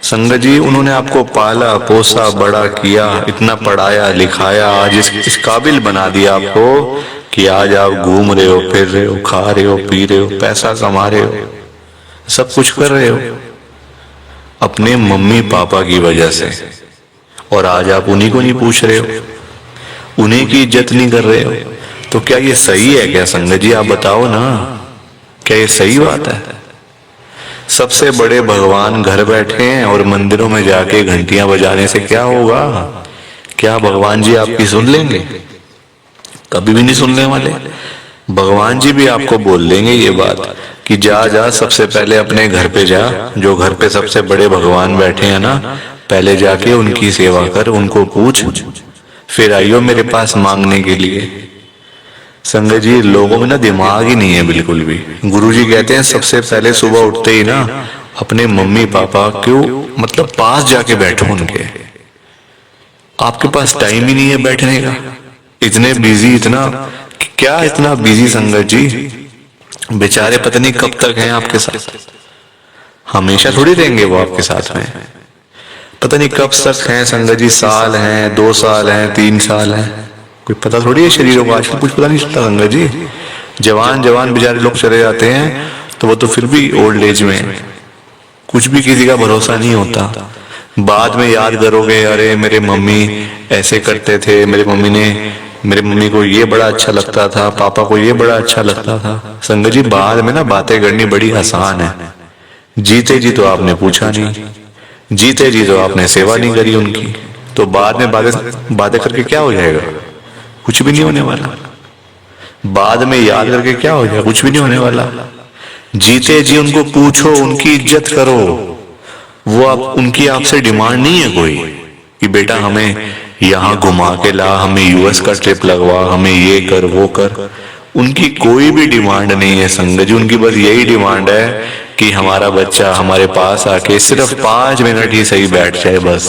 संगत जी। उन्होंने आपको पाला पोसा बड़ा किया, इतना पढ़ाया लिखाया, आज इस काबिल बना दिया आपको कि आज आप घूम रहे हो, फिर रहे हो, खा रहे हो, पी रहे हो, पैसा कमा रहे हो, सब कुछ कर रहे हो अपने मम्मी पापा की वजह से। और आज आप उन्हीं को नहीं पूछ रहे हो, उन्हीं की इज्जत नहीं कर रहे हो। तो क्या ये सही है क्या संगत जी? आप बताओ ना, क्या ये सही बात है? सबसे बड़े भगवान घर बैठे हैं और मंदिरों में जाके घंटियां बजाने से क्या होगा? क्या भगवान जी आपकी सुन लेंगे? कभी भी नहीं सुनने वाले। भगवान जी भी आपको बोल देंगे ये बात कि जा जा सबसे पहले अपने घर पे जा, जो घर पे सबसे बड़े भगवान बैठे हैं ना, पहले जाके उनकी सेवा कर, उनको पूछ, फिर आइयो मेरे पास मांगने के लिए। संगत जी, लोगों में ना दिमाग ही नहीं है बिल्कुल भी। गुरुजी कहते हैं सबसे पहले सुबह उठते ही ना अपने मम्मी पापा क्यों मतलब पास जाके बैठो उनके। आपके पास टाइम ही नहीं है बैठने का, इतने बिजी, इतना क्या इतना बिजी संगत जी, बेचारे पता नहीं कब तक हैं आपके साथ, हमेशा थोड़ी रहेंगे वो आपके साथ में, पता नहीं कब तक हैं संगत जी, साल हैं, 2 साल हैं, 3 साल हैं, कोई पता थोड़ी है शरीरों को, आजकल कुछ पता नहीं चलता संगत जी। जवान जवान बेचारे लोग चले जाते हैं तो वो तो फिर भी ओल्ड एज में, कुछ भी किसी का भरोसा नहीं होता। बाद में याद करोगे, अरे मेरे मम्मी ऐसे करते थे, मेरे मम्मी को ये बड़ा अच्छा लगता था, पापा को ये बड़ा अच्छा लगता था। संगत जी, बाद में ना बातें करनी बड़ी आसान है, जीते जी तो आपने पूछा नहीं, जीते जी तो आपने सेवा नहीं करी उनकी, तो बाद में बातें करके क्या हो जाएगा, कुछ भी नहीं होने वाला। बाद में याद करके क्या हो जाएगा, कुछ भी नहीं होने वाला। जीते जी उनको पूछो, उनकी इज्जत करो, वो आप उनकी आपसे डिमांड नहीं है कोई कि बेटा हमें यहाँ घुमा के ला, हमें यूएस का ट्रिप लगवा, हमें ये कर वो कर, उनकी कोई भी डिमांड नहीं है संगत जी। उनकी बस यही डिमांड है कि हमारा बच्चा हमारे पास आके सिर्फ 5 मिनट ही सही बैठ जाए, बस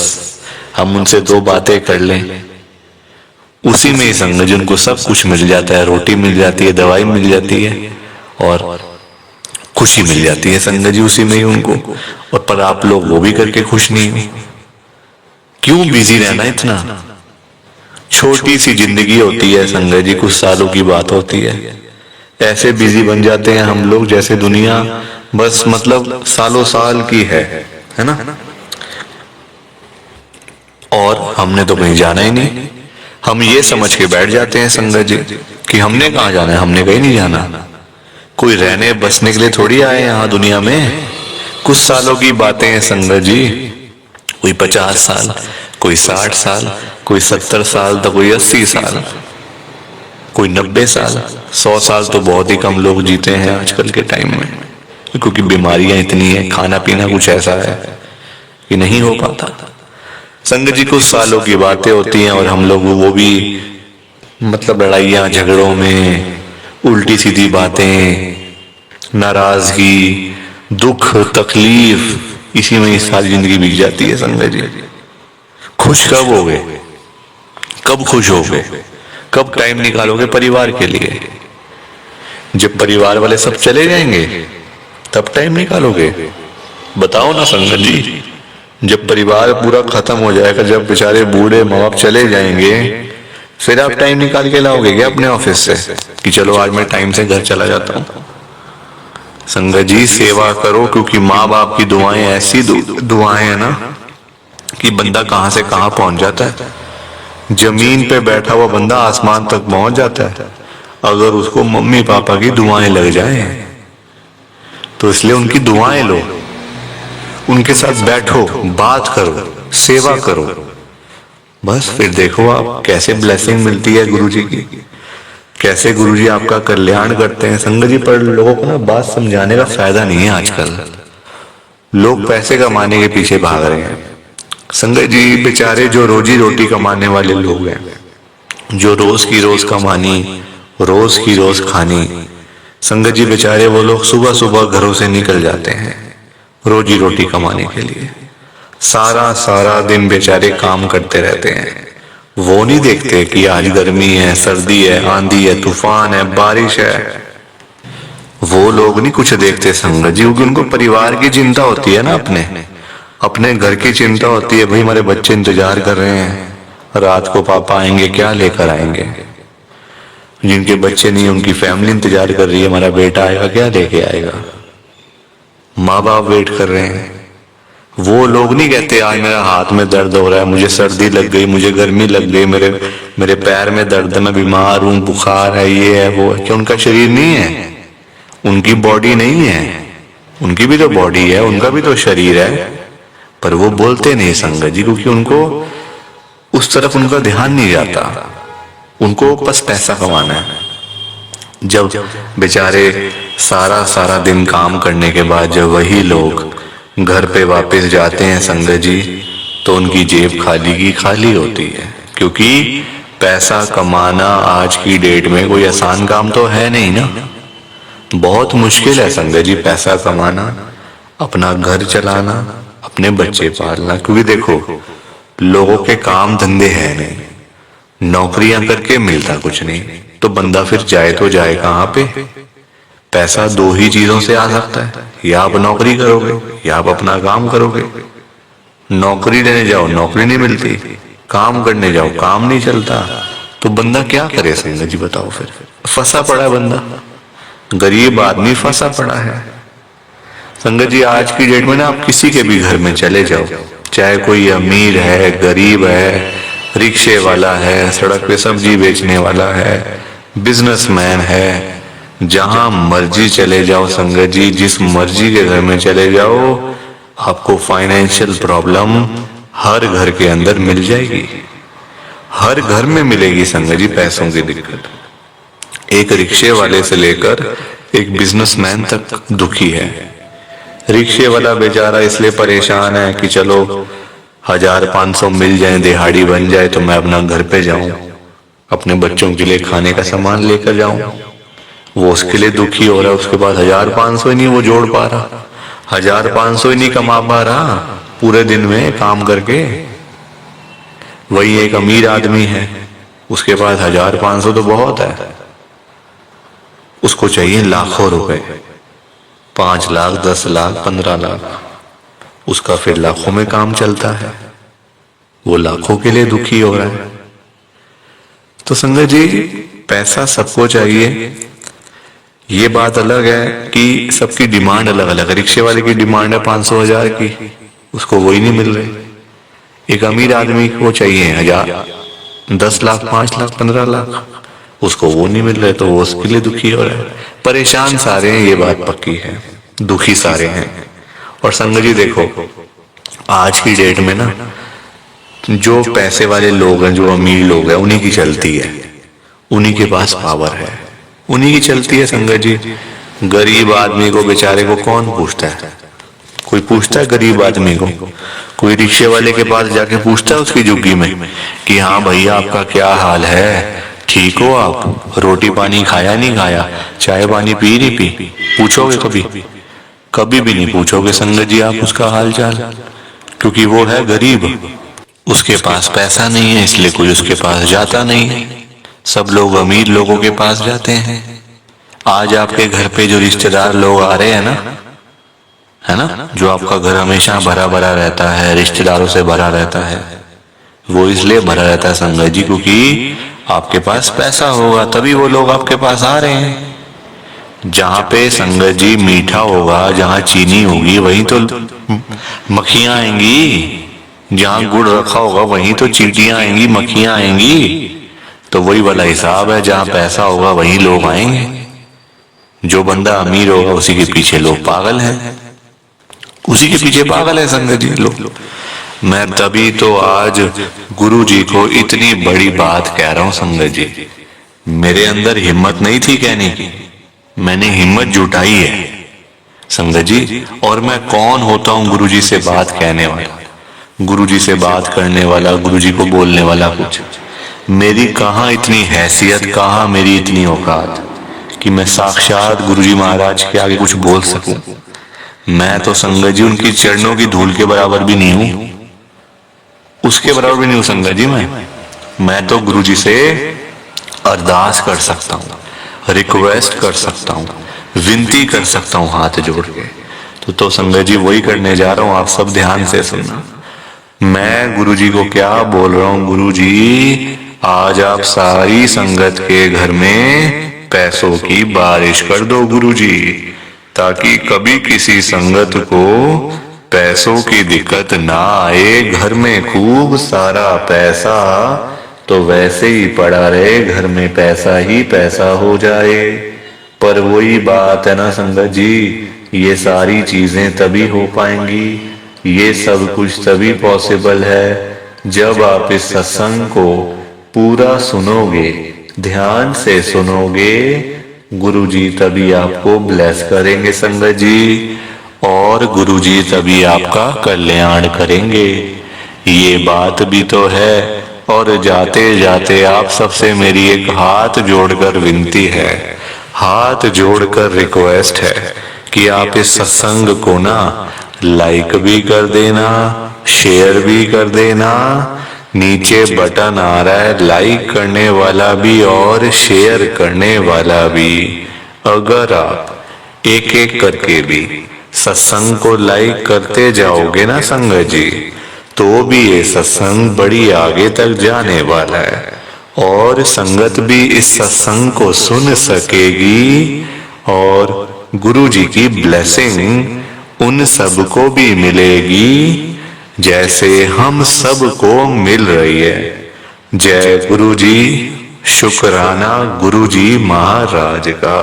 हम उनसे 2 बातें कर लें, उसी में ही संगत जी उनको सब कुछ मिल जाता है, रोटी मिल जाती है, दवाई मिल जाती है और खुशी मिल जाती है संगत जी उसी में ही उनको। और पर आप लोग वो भी करके खुश नहीं हो, क्यों बिजी रहना इतना। छोटी सी जिंदगी होती है संगत जी, कुछ सालों की बात होती है, ऐसे बिजी बन जाते हैं हम लोग जैसे दुनिया बस मतलब सालों साल की है ना। और हमने तो कहीं जाना ही नहीं, हम ये समझ के बैठ जाते हैं संगत जी कि हमने कहाँ जाना है, हमने कहीं नहीं जाना, कोई रहने बसने के लिए थोड़ी आए यहाँ दुनिया में। कुछ सालों की बातें हैं संगत जी, कोई 50 साल, कोई 60 साल, कोई 70 साल, तो कोई 80 साल, कोई 90 साल, 100 साल तो बहुत ही कम लोग जीते हैं आजकल के टाइम में, क्योंकि बीमारियां इतनी है, खाना पीना कुछ ऐसा है कि नहीं हो पाता। संगत जी, कुछ सालों की बातें होती हैं और हम लोग वो भी मतलब लड़ाइयां झगड़ों में, उल्टी सीधी बातें, नाराजगी, दुख, तकलीफ, इसी में सारी जिंदगी बीत जाती है संगत जी। खुश कब होगे, कब खुश होगे, कब टाइम निकालोगे परिवार के लिए। जब परिवार वाले सब चले जाएंगे तब टाइम निकालोगे, बताओ ना संगत जी। जब परिवार पूरा खत्म हो जाएगा, जब बेचारे बूढ़े माँ बाप चले जाएंगे, फिर आप टाइम निकाल के लाओगे क्या अपने ऑफिस से कि चलो आज मैं टाइम से घर चला जाता हूँ। संगत जी, सेवा करो, क्योंकि माँ बाप की दुआएं ऐसी दुआएं है ना कि बंदा कहां से कहां पहुंच जाता है। जमीन पे बैठा हुआ बंदा आसमान तक पहुंच जाता है अगर उसको मम्मी पापा की दुआएं लग जाए। तो इसलिए उनकी दुआएं लो, उनके साथ बैठो, बात करो, सेवा करो, बस फिर देखो आप कैसे ब्लेसिंग मिलती है गुरुजी की, कैसे गुरुजी आपका कल्याण करते हैं। संगत जी, पर लोगों को ना बात समझाने का फायदा नहीं है आजकल, लोग पैसे कमाने के पीछे भाग रहे हैं। संगत जी, बेचारे जो रोजी रोटी कमाने वाले लोग हैं, जो रोज की रोज कमानी, रोज की रोज खानी, संगत जी बेचारे वो लोग सुबह सुबह घरों से निकल जाते हैं रोजी रोटी कमाने के लिए, सारा सारा दिन बेचारे काम करते रहते हैं। वो नहीं देखते कि आज गर्मी है, सर्दी है, आंधी है, तूफान है, बारिश है, वो लोग नहीं कुछ देखते संगत जी, क्योंकि उनको परिवार की चिंता होती है ना, अपने घर की चिंता होती है। भाई हमारे बच्चे इंतजार कर रहे हैं, रात को पापा आएंगे, क्या लेकर आएंगे। जिनके बच्चे नहीं, उनकी फैमिली इंतजार कर रही है, हमारा बेटा आएगा, क्या लेके आएगा। माँ बाप वेट कर रहे हैं। वो लोग नहीं कहते आज मेरा हाथ में दर्द हो रहा है, मुझे सर्दी लग गई, मुझे गर्मी लग गई, मेरे पैर में दर्द है, मैं बीमार हूं, बुखार है, ये है वो है। क्या उनका शरीर नहीं है, उनकी बॉडी नहीं है, उनकी भी तो बॉडी है, उनका भी तो शरीर है, पर वो बोलते नहीं संगत जी, क्योंकि उनको उस तरफ उनका ध्यान नहीं जाता, उनको बस पैसा कमाना है। जब बेचारे सारा सारा दिन काम करने के बाद जब वही लोग घर पे वापस जाते हैं संगत जी, तो उनकी जेब खाली की खाली होती है। क्योंकि पैसा कमाना आज की डेट में कोई आसान काम तो है नहीं ना, बहुत मुश्किल है संगत जी पैसा कमाना, अपना घर चलाना, अपने बच्चे पालना। क्योंकि देखो लोगों के काम धंधे हैं नहीं, नौकरियां करके मिलता कुछ नहीं, तो बंदा फिर जाए तो जाए कहाँ पे। पैसा दो ही चीजों से आ सकता है, या आप नौकरी करोगे या आप अपना काम करोगे। नौकरी लेने जाओ नौकरी नहीं मिलती, काम करने जाओ काम नहीं चलता, तो बंदा क्या करे संगत जी बताओ। फिर फंसा पड़ा है बंदा, गरीब आदमी फंसा पड़ा है। संगत जी आज की डेट में ना आप किसी के भी घर में चले जाओ, चाहे कोई अमीर है गरीब है, रिक्शे वाला है, सड़क पे सब्जी बेचने वाला है, बिजनेसमैन है, जहां मर्जी चले जाओ संगत जी, जिस मर्जी के घर में चले जाओ, आपको फाइनेंशियल प्रॉब्लम हर घर के अंदर मिल जाएगी, हर घर में मिलेगी संगत जी पैसों की दिक्कत। एक रिक्शे वाले से लेकर एक बिजनेसमैन तक दुखी है। रिक्शे वाला बेचारा इसलिए परेशान है कि चलो 1000-500 मिल जाए, दिहाड़ी बन जाए तो मैं अपना घर पे जाऊं, अपने बच्चों के लिए खाने का सामान लेकर जाऊं। वो उसके लिए दुखी हो रहा है, उसके पास 1000-500 ही नहीं वो जोड़ पा रहा, 1000-500 ही नहीं कमा पा रहा पूरे दिन में काम करके। वही एक अमीर आदमी है, उसके पास 1000-500 तो बहुत है, उसको चाहिए लाखों रुपए, 5 लाख 10 लाख 15 लाख, उसका फिर लाखों में काम चलता है, वो लाखों के लिए दुखी हो रहा है। तो संगत जी पैसा सबको चाहिए, ये बात अलग है कि सबकी डिमांड अलग अलग है। रिक्शे वाले की डिमांड है 500-1000 की, उसको वही नहीं मिल रही। एक अमीर आदमी को चाहिए 10 लाख 5 लाख 15 लाख, उसको वो नहीं मिल रहे, तो वो उसके लिए दुखी हो रहा है। परेशान सारे हैं, ये बात पक्की है, दुखी सारे हैं। और संगत जी देखो आज की डेट में ना जो पैसे वाले लोग हैं, जो अमीर लोग हैं, उन्हीं की चलती है, उन्हीं के पास पावर है, उन्हीं की चलती है संगत जी। गरीब आदमी को बेचारे को कौन पूछता है? कोई पूछता है गरीब आदमी को? कोई रिक्शे वाले के पास जाके पूछता है उसकी झुग्गी में कि हाँ भैया आपका क्या हाल है, ठीक हो आप, रोटी पानी खाया नहीं खाया, चाय पानी पी नहीं पी? पूछोगे कभी? कभी भी नहीं पूछोगे संगत जी आप उसका हाल चाल, क्योंकि वो है गरीब, उसके पास पैसा नहीं है, इसलिए कोई उसके पास जाता नहीं है। सब लोग अमीर लोगों के पास जाते हैं। आज आपके घर पे जो रिश्तेदार लोग आ रहे हैं ना, है ना, जो आपका घर हमेशा भरा भरा रहता है, रिश्तेदारों से भरा रहता है, वो इसलिए भरा रहता है संगत जी क्योंकि आपके पास पैसा होगा, तभी वो लोग आपके पास आ रहे हैं। जहां पे संगत जी मीठा होगा, जहां चीनी होगी, वहीं तो मक्खियां आएंगी, जहां गुड़ रखा होगा वहीं तो चींटियां आएंगी, मक्खियां आएंगी। तो वही वाला हिसाब है, जहां पैसा होगा वहीं लोग आएंगे। जो बंदा अमीर होगा उसी के पीछे लोग पागल हैं, उसी के पीछे पागल है संगत जी लोग। मैं तभी तो आज गुरु जी को इतनी बड़ी बात कह रहा हूं संगत जी। मेरे अंदर हिम्मत नहीं थी कहने की, मैंने हिम्मत जुटाई है संगत जी। और मैं कौन होता हूं गुरु जी से बात कहने वाला, गुरु जी से बात करने वाला, गुरु जी को बोलने वाला? कुछ मेरी कहाँ इतनी हैसियत, कहाँ मेरी इतनी औकात कि मैं साक्षात गुरु जी महाराज के आगे कुछ बोल सकूं। मैं तो संगत जी उनकी चरणों की धूल के बराबर भी नहीं हूं, उसके बराबर भी नहीं हूं संगत जी। मैं तो गुरु जी से अरदास कर सकता हूं, रिक्वेस्ट कर सकता हूं, विनती कर सकता हूं हाथ जोड़ के। तो संगत जी वही करने जा रहा हूं, आप सब ध्यान से सुनना। मैं गुरु जी को क्या बोल रहा हूं, गुरु जी आज आप सारी संगत के घर में पैसों की बारिश कर दो गुरु जी, ताकि कभी किसी संगत को पैसों की दिक्कत ना आए। घर में खूब सारा पैसा तो वैसे ही पड़ा रहे, घर में पैसा ही पैसा हो जाए। पर वही बात है ना संगत जी, ये सारी चीजें तभी हो पाएंगी, ये सब कुछ तभी पॉसिबल है जब आप इस सत्संग को पूरा सुनोगे, ध्यान से सुनोगे। गुरु जी तभी आपको ब्लेस करेंगे संगत जी, और गुरु जी तभी आपका कल्याण करेंगे। ये बात भी तो है। और जाते जाते आप सबसे मेरी एक हाथ जोड़कर विनती है, हाथ जोड़कर रिक्वेस्ट है कि आप इस सत्संग को ना लाइक भी कर देना, शेयर भी कर देना। नीचे बटन आ रहा है लाइक करने वाला भी और शेयर करने वाला भी। अगर आप एक एक करके भी सत्संग को लाइक करते जाओगे ना संगत जी, तो भी ये सत्संग बड़ी आगे तक जाने वाला है और संगत भी इस सत्संग को सुन सकेगी और गुरु जी की ब्लेसिंग उन सबको भी मिलेगी जैसे हम सबको मिल रही है। जय गुरु जी। शुक्राना गुरु जी महाराज का।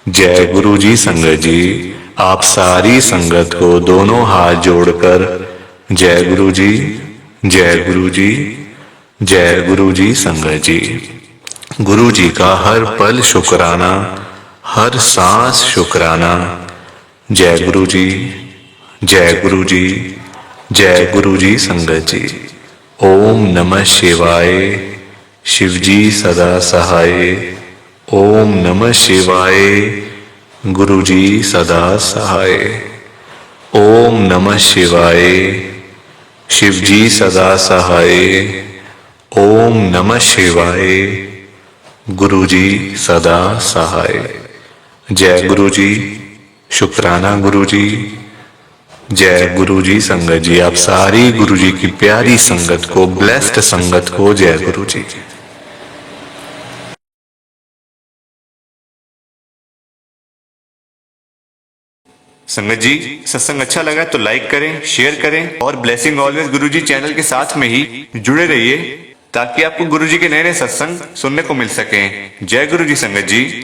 जय गुरु जी संगत जी। आप सारी संगत को दोनों हाथ जोड़कर जय गुरु जी, जय गुरु जी, जय गुरु जी संगत जी। गुरु जी का हर पल शुक्राना, हर सांस शुक्राना। जय गुरु जी, जय गुरु जी, जय गुरु जी संगत जी। ओम नमः शिवाय। शिव जी सदा सहाय। ओम नमः शिवाय। गुरु जी सदा सहाय। ओम नमः शिवाय। शिव जी सदा सहाय। ओम नमः शिवाय। गुरु जी सदा सहाय। जय गुरु जी। शुक्राना गुरु जी। जय गुरु जी संगत जी। आप सारी गुरु जी की प्यारी संगत को, ब्लेस्ड संगत को जय गुरु जी। संगत जी सत्संग अच्छा लगा तो लाइक करें, शेयर करें और ब्लेसिंग ऑलवेज गुरुजी चैनल के साथ में ही जुड़े रहिए ताकि आपको गुरुजी के नए नए सत्संग सुनने को मिल सकें। जय गुरु जी संगत जी।